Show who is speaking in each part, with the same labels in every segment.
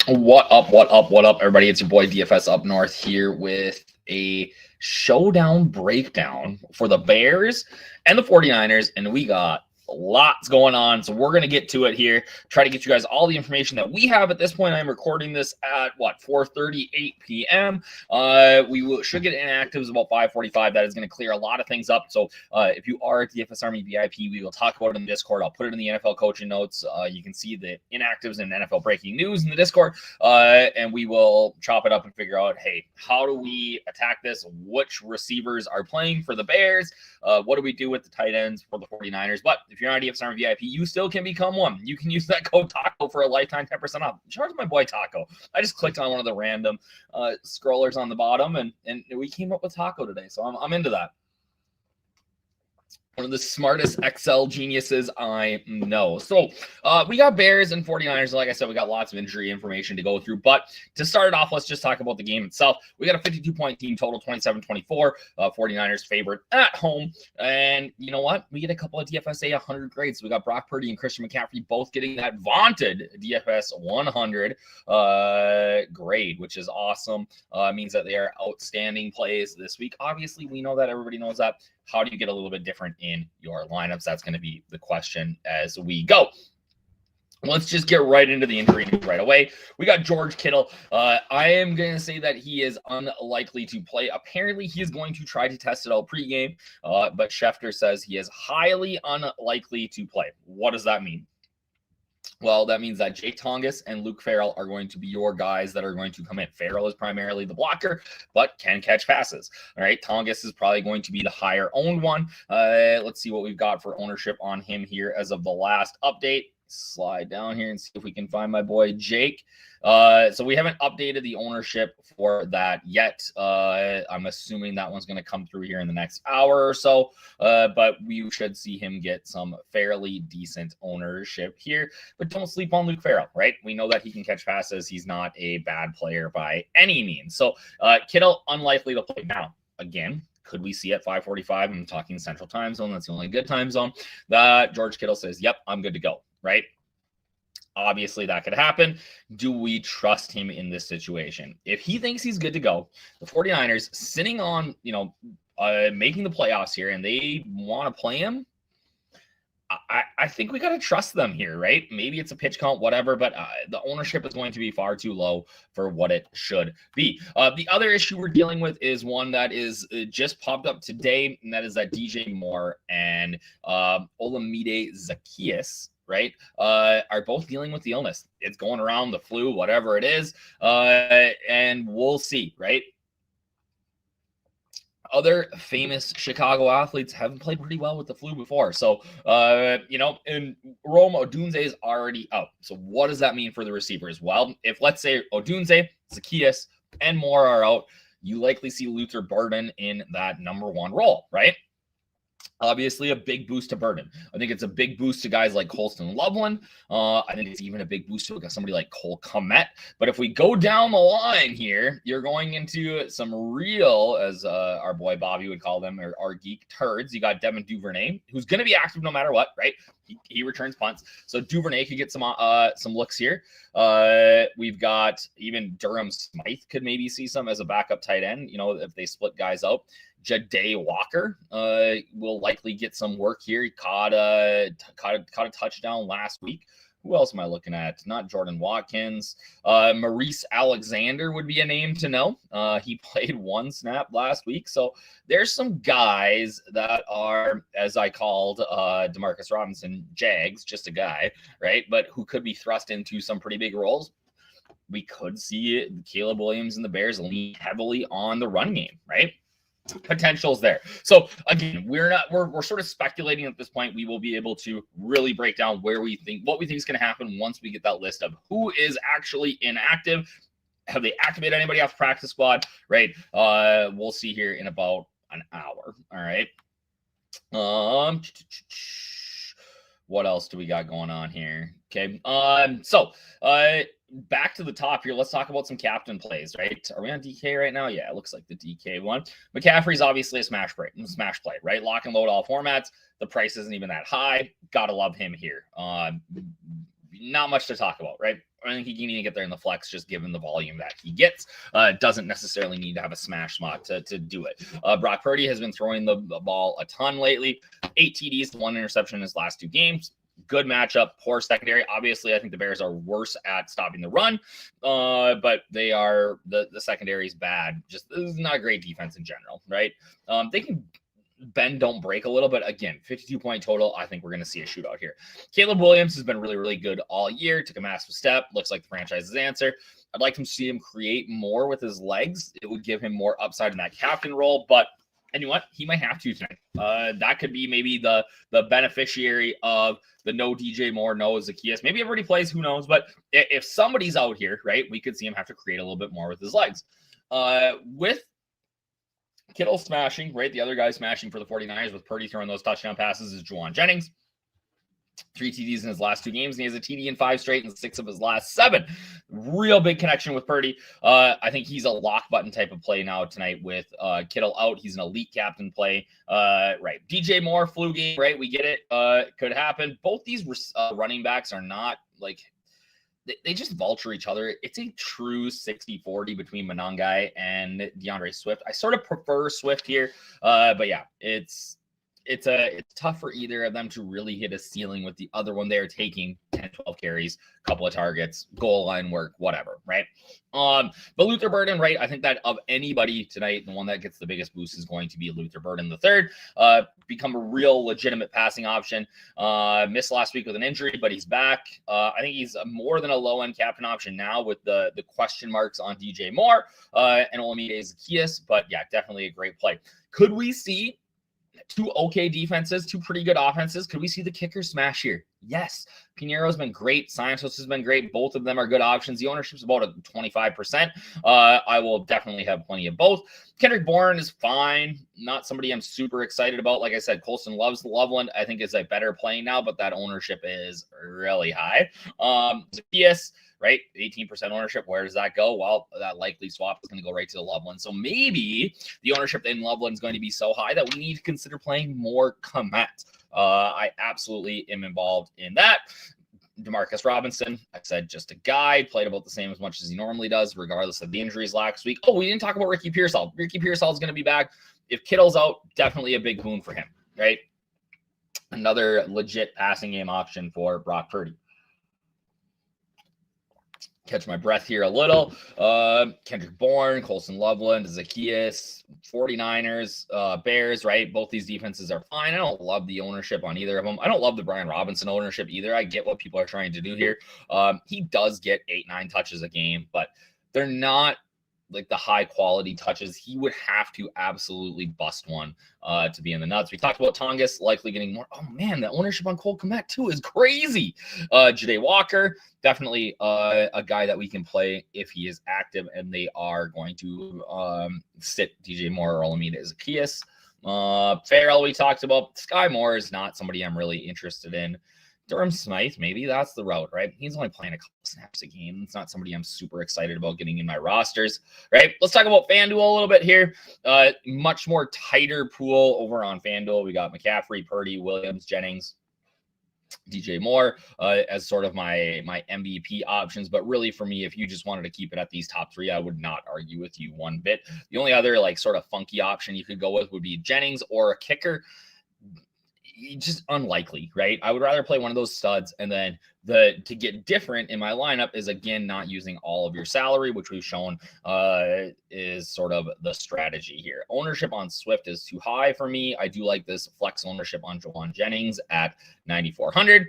Speaker 1: What up, what up, what up, everybody? It's your boy DFS Up North here with a showdown breakdown for the Bears and the 49ers, and we got lots going on, so we're going to get to it here, try to get you guys all the information that we have at this point. I'm recording this at, 4:38 p.m. Should get inactives about 5:45. That is going to clear a lot of things up, so if you are a DFS Army VIP, we will talk about it in the Discord. I'll put it in the NFL coaching notes. You can see the inactives and NFL breaking news in the Discord, and we will chop it up and figure out, hey, how do we attack this? Which receivers are playing for the Bears? What do we do with the tight ends for the 49ers? But if you're not a DFS Army VIP, you still can become one. You can use that code TACO for a lifetime 10% off. Shout out to my boy Taco. I just clicked on one of the random scrollers on the bottom, and we came up with Taco today, so I'm into that. One of the smartest Excel geniuses I know. So we got Bears and 49ers. Like I said, we got lots of injury information to go through. But to start it off, let's just talk about the game itself. We got a 52-point team total, 27-24. 49ers favorite at home. And you know what? We get a couple of DFSA 100 grades. We got Brock Purdy and Christian McCaffrey both getting that vaunted DFS 100 grade, which is awesome. Means that they are outstanding plays this week. Obviously, we know that. Everybody knows that. How do you get a little bit different in your lineups? That's going to be the question as we go. Let's just get right into the injury news right away. We got George Kittle. I am going to say that he is unlikely to play. Apparently, he is going to try to test it out pregame, but Schefter says he is highly unlikely to play. What does that mean? Well, that means that Jake Tongas and Luke Farrell are going to be your guys that are going to come in. Farrell is primarily the blocker, but can catch passes. All right, Tongas is probably going to be the higher owned one. Let's see what we've got for ownership on him here as of the last update. Slide down here and see if we can find my boy Jake. So we haven't updated the ownership for that yet. I'm assuming that one's going to come through here in the next hour or so, but we should see him get some fairly decent ownership here. But don't sleep on Luke Farrell, right? We know that he can catch passes. He's not a bad player by any means. So Kittle, unlikely to play now. Again, could we see at 5:45? I'm talking Central Time Zone. That's the only good time zone. That George Kittle says, yep, I'm good to go, right? Obviously, that could happen. Do we trust him in this situation? If he thinks he's good to go, the 49ers sitting on, making the playoffs here, and they want to play him, I think we got to trust them here, right? Maybe it's a pitch count, whatever, but the ownership is going to be far too low for what it should be. The other issue we're dealing with is one that is just popped up today, and that is that DJ Moore and Olamide Zaccheaus, right, are both dealing with the illness. It's going around, the flu, whatever it is, and we'll see, right? Other famous Chicago athletes haven't played pretty well with the flu before. So, and Rome Odunze is already out. So what does that mean for the receivers? Well, if let's say Odunze, Zaccheaus, and Moore are out, you likely see Luther Burden in that number one role, right? Obviously, a big boost to Burden. I think it's a big boost to guys like Colston Loveland. I think it's even a big boost to somebody like Cole Kmet. But if we go down the line here, you're going into some real, as our boy Bobby would call them, or our geek turds. You got Devin Duvernay, who's going to be active no matter what, right? He returns punts. So Duvernay could get some looks here. We've got even Durham Smythe could maybe see some as a backup tight end, if they split guys out. Ja'Day Walker will likely get some work here. He caught a touchdown last week. Who else am I looking at? Not Jordan Watkins. Maurice Alexander would be a name to know. He played one snap last week. So there's some guys that are, as I called Demarcus Robinson, Jags, just a guy, right? But who could be thrust into some pretty big roles. We could see Caleb Williams and the Bears lean heavily on the run game, right? Potential's there. So again, we're sort of speculating at this point. We will be able to really break down what we think is going to happen once we get that list of who is actually inactive. Have they activated anybody off the practice squad? Right. We'll see here in about an hour. All right. What else do we got going on here? Okay. Back to the top here. Let's talk about some captain plays, right? Are we on DK right now? Yeah, it looks like the DK one. McCaffrey's obviously a smash play, right? Lock and load all formats. The price isn't even that high. Gotta love him here. Not much to talk about, right? I think he can even get there in the flex, just given the volume that he gets. Doesn't necessarily need to have a smash spot to do it. Brock Purdy has been throwing the ball a ton lately. 8 TDs, 1 interception in his last 2 games. Good matchup, poor secondary. Obviously, I think the Bears are worse at stopping the run, but they are the secondary is bad. Just this is not a great defense in general, right? They can bend, don't break a little, but again, 52-point total. I think we're going to see a shootout here. Caleb Williams has been really, really good all year. Took a massive step. Looks like the franchise's answer. I'd like to see him create more with his legs. It would give him more upside in that captain role, but and you know what? He might have to tonight. That could be maybe the beneficiary of the no DJ Moore, no Zacchaeus. Maybe everybody plays, who knows? But if somebody's out here, right, we could see him have to create a little bit more with his legs. With Kittle smashing, right, the other guy smashing for the 49ers with Purdy throwing those touchdown passes is Juwan Jennings. 3 TDs in his last 2 games, and he has a TD in 5 straight and 6 of his last 7. Real big connection with Purdy. I think he's a lock button type of play now tonight with Kittle out. He's an elite captain play. Right. DJ Moore, flu game, right? We get it. Could happen. Both these running backs are not like they just vulture each other. It's a true 60-40 between Monangai and DeAndre Swift. I sort of prefer Swift here, but yeah, it's tough for either of them to really hit a ceiling with the other one. They're taking 10, 12 carries, couple of targets, goal line work, whatever, right? But Luther Burden, right? I think that of anybody tonight, the one that gets the biggest boost is going to be Luther Burden the third. Become a real legitimate passing option. Missed last week with an injury, but he's back. I think he's more than a low-end captain option now with the question marks on DJ Moore and Olamide Zacchaeus. But yeah, definitely a great play. Could we see 2 okay defenses, 2 pretty good offenses? Could we see the kicker smash here? Yes. Piñeiro's been great. Santos has been great. Both of them are good options. The ownership's about a 25%. I will definitely have plenty of both. Kendrick Bourne is fine. Not somebody I'm super excited about. Like I said, Colston Loveland, I think, is a better play now, but that ownership is really high. Zacchaeus, right? 18% ownership. Where does that go? Well, that likely swap is going to go right to the Loveland. So maybe the ownership in Loveland is going to be so high that we need to consider playing more Komet. I absolutely am involved in that. Demarcus Robinson, I said just a guy, played about the same as much as he normally does, regardless of the injuries last week. Oh, we didn't talk about Ricky Pearsall. Ricky Pearsall is going to be back. If Kittle's out, definitely a big boon for him, right? Another legit passing game option for Brock Purdy. Catch my breath here a little. Kendrick Bourne, Colston Loveland, Zacchaeus, 49ers, Bears, right? Both these defenses are fine. I don't love the ownership on either of them. I don't love the Brian Robinson ownership either. I get what people are trying to do here. He does get 8-9 touches a game, but they're not like the high quality touches. He would have to absolutely bust one to be in the nuts. We talked about Tongas likely getting more. Oh man, the ownership on Cole Kmet too is crazy. Jade Walker, definitely a guy that we can play if he is active, and they are going to sit DJ Moore or Olamide Zacchaeus. Farrell, we talked about. Sky Moore is not somebody I'm really interested in. Durham Smythe, maybe that's the route, right? He's only playing a couple snaps a game. It's not somebody I'm super excited about getting in my rosters, right? Let's talk about FanDuel a little bit here. Much more tighter pool over on FanDuel. We got McCaffrey, Purdy, Williams, Jennings, DJ Moore as sort of my MVP options. But really for me, if you just wanted to keep it at these top 3, I would not argue with you one bit. The only other like sort of funky option you could go with would be Jennings or a kicker. Just unlikely, right? I would rather play one of those studs, and then to get different in my lineup is again not using all of your salary, which we've shown is sort of the strategy here. Ownership on Swift is too high for me. I do like this flex ownership on Juwan Jennings at 9,400.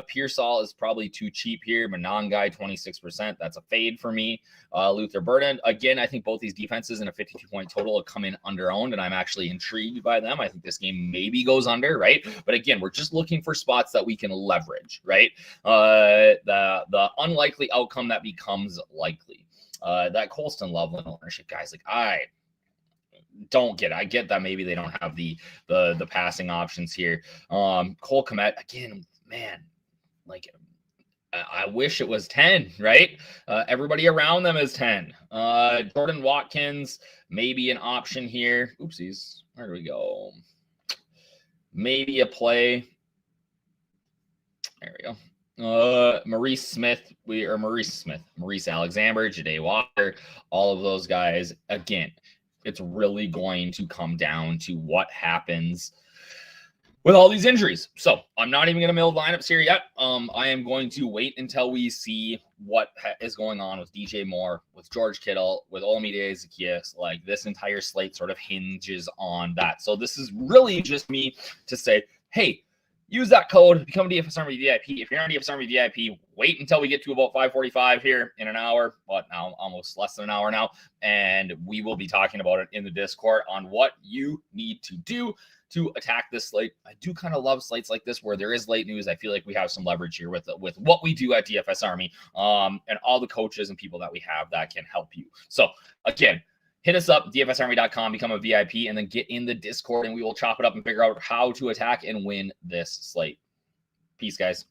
Speaker 1: Pearsall is probably too cheap here. Monangai 26%. That's a fade for me. Luther Burden, again, I think both these defenses in a 52-point total will come in under-owned, and I'm actually intrigued by them. I think this game maybe goes under, right? But again, we're just looking for spots that we can leverage, right? The unlikely outcome that becomes likely. That Colston Loveland ownership, guys, like I don't get it. I get that maybe they don't have the passing options here. Cole Kmet, again, man, like I wish it was 10, right? Everybody around them is 10. Jordan Watkins, maybe an option here. Oopsies. Where do we go? Maybe a play. There we go. Maurice Alexander, Jade Water, all of those guys. Again, it's really going to come down to what happens with all these injuries. So I'm not even going to build lineups here yet. I am going to wait until we see what is going on with DJ Moore, with George Kittle, with Olamide Zaccheaus. Like, this entire slate sort of hinges on that. So this is really just me to say, hey, use that code, become a DFS Army VIP. If you're not a DFS Army VIP, wait until we get to about 5:45 here in an hour. What now? Almost less than an hour now. And we will be talking about it in the Discord on what you need to do to attack this slate. I do kind of love slates like this where there is late news. I feel like we have some leverage here with what we do at DFS Army, and all the coaches and people that we have that can help you. So again, hit us up, dfsarmy.com, become a VIP, and then get in the Discord, and we will chop it up and figure out how to attack and win this slate. Peace, guys.